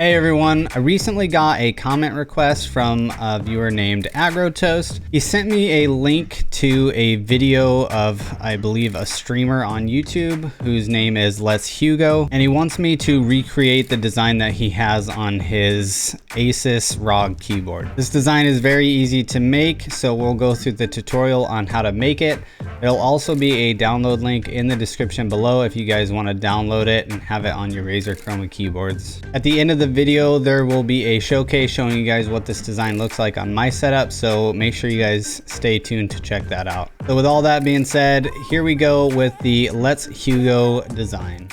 Hey everyone, I recently got a comment request from a viewer named AgroToast. He sent me a link to a video of, I believe, a streamer on YouTube whose name is LetsHugo, and he wants me to recreate the design that he has on his Asus ROG keyboard. This design is very easy to make, so we'll go through the tutorial on how to make it. There'll also be a download link in the description below if you guys want to download it and have it on your Razer Chroma keyboards. At the end of the video, there will be a showcase showing you guys what this design looks like on my setup, so make sure you guys stay tuned to check that out. So with all that being said, here we go with the LetsHugo design.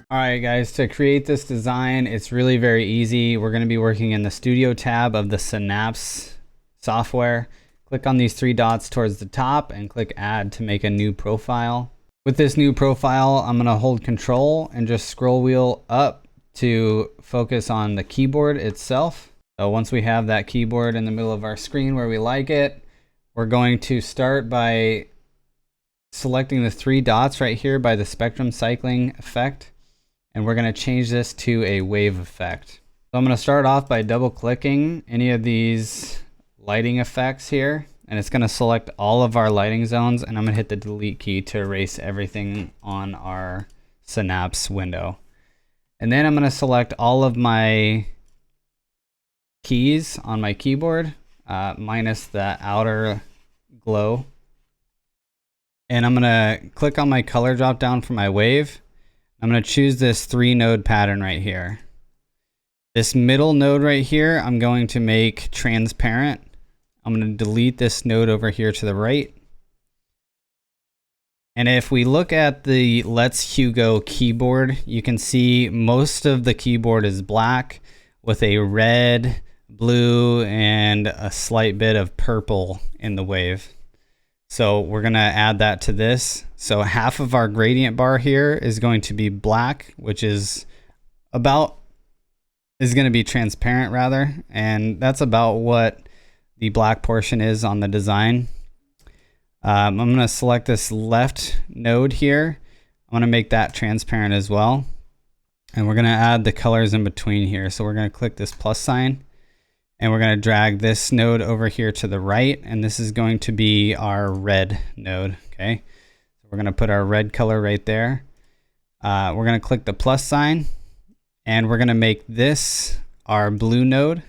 Alright guys, to create this design, it's really very easy. We're going to be working in the Studio tab of the Synapse software. Click on these three dots towards the top and click Add to make a new profile. With this new profile, I'm going to hold Control and just scroll wheel up to focus on the keyboard itself. So once we have that keyboard in the middle of our screen where we like it, we're going to start by selecting the three dots right here by the spectrum cycling effect. And we're going to change this to a wave effect. So I'm going to start off by double clicking any of these lighting effects here, and it's going to select all of our lighting zones, and I'm going to hit the delete key to erase everything on our Synapse window. And then I'm going to select all of my keys on my keyboard, minus the outer glow. And I'm going to click on my color drop down for my wave. I'm going to choose this 3-node pattern right here. This middle node right here, I'm going to make transparent. I'm going to delete this node over here to the right. And if we look at the LetsHugo keyboard, you can see most of the keyboard is black with a red, blue, and a slight bit of purple in the wave. So we're going to add that to this. So half of our gradient bar here is going to be black, which is going to be transparent rather. And that's about what the black portion is on the design. I'm going to select this left node here. I want to make that transparent as well. And we're going to add the colors in between here. So we're going to click this plus sign. And we're going to drag this node over here to the right, and this is going to be our red node. Okay, so we're going to put our red color right there. We're going to click the plus sign, and we're going to make this our blue node.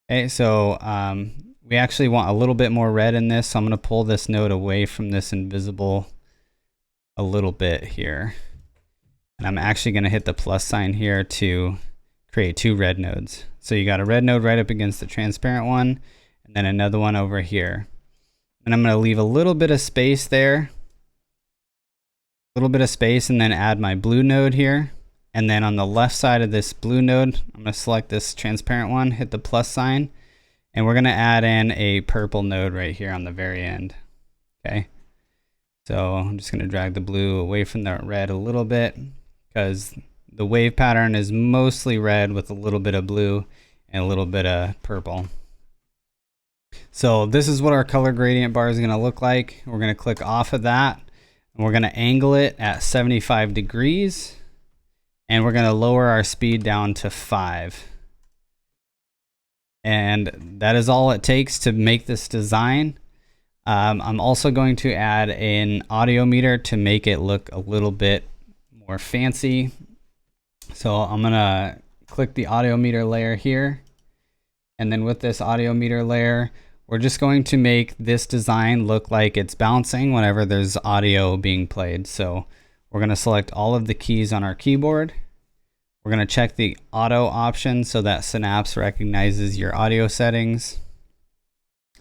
Okay, so we actually want a little bit more red in this, so I'm going to pull this node away from this invisible a little bit here. And I'm actually going to hit the plus sign here to create two red nodes. So you got a red node right up against the transparent one, and then another one over here. And I'm going to leave a little bit of space there, a little bit of space, and then add my blue node here. And then on the left side of this blue node, I'm going to select this transparent one, hit the plus sign, and we're going to add in a purple node right here on the very end. Okay, so I'm just going to drag the blue away from the red a little bit, because the wave pattern is mostly red with a little bit of blue and a little bit of purple. So this is what our color gradient bar is going to look like. We're going to click off of that, and we're going to angle it at 75 degrees, and we're going to lower our speed down to 5. And that is all it takes to make this design. I'm also going to add an audio meter to make it look a little bit more fancy. So I'm going to click the audio meter layer here. And then with this audio meter layer, we're just going to make this design look like it's bouncing whenever there's audio being played. So we're going to select all of the keys on our keyboard. We're going to check the auto option so that Synapse recognizes your audio settings.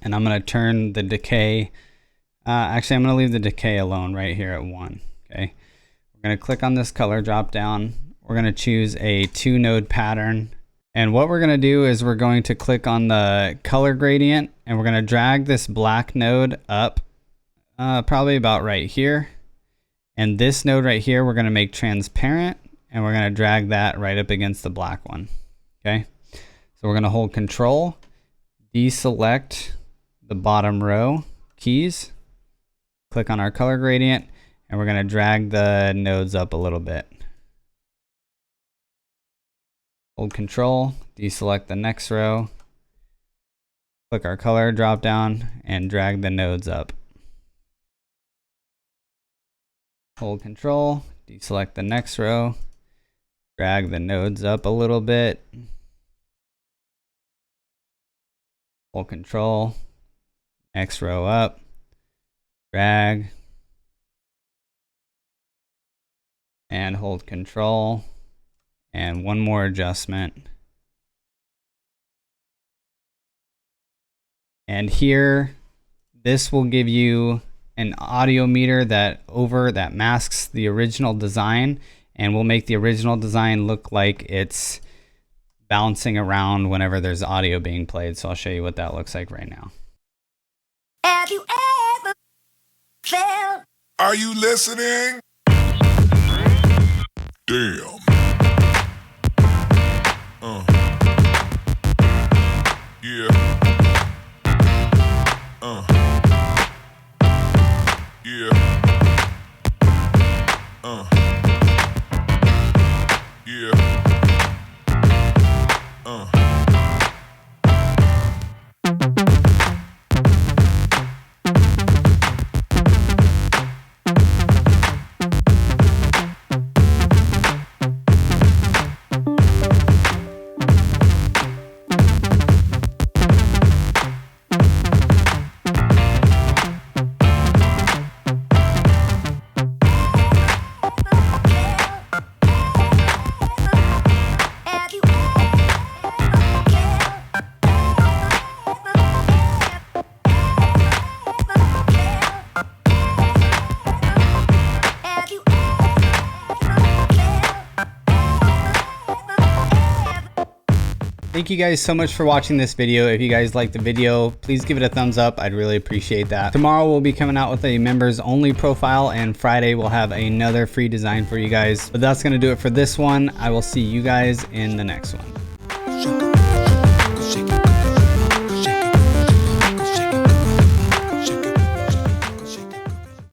And I'm going to turn the decay. Actually, I'm going to leave the decay alone right here at 1. Okay. We're going to click on this color drop down. We're going to choose a 2-node pattern. And what we're going to do is we're going to click on the color gradient, and we're going to drag this black node up probably about right here. And this node right here, we're going to make transparent, and we're going to drag that right up against the black one. Okay. So we're going to hold Control, deselect the bottom row keys, click on our color gradient, and we're going to drag the nodes up a little bit. Hold Control, deselect the next row, click our color drop down, and drag the nodes up. Hold Control, deselect the next row, drag the nodes up a little bit. Hold Control, next row up, drag, and hold Control, and one more adjustment. And here, this will give you an audio meter that masks the original design, and will make the original design look like it's bouncing around whenever there's audio being played. So I'll show you what that looks like right now. Have you ever felt? Are you listening? Damn. Yeah. Yeah. Yeah. Thank you guys so much for watching this video. If you guys liked the video, please give it a thumbs up. I'd really appreciate that. Tomorrow we'll be coming out with a members only profile, and Friday we'll have another free design for you guys. But that's gonna do it for this one. I will see you guys in the next one.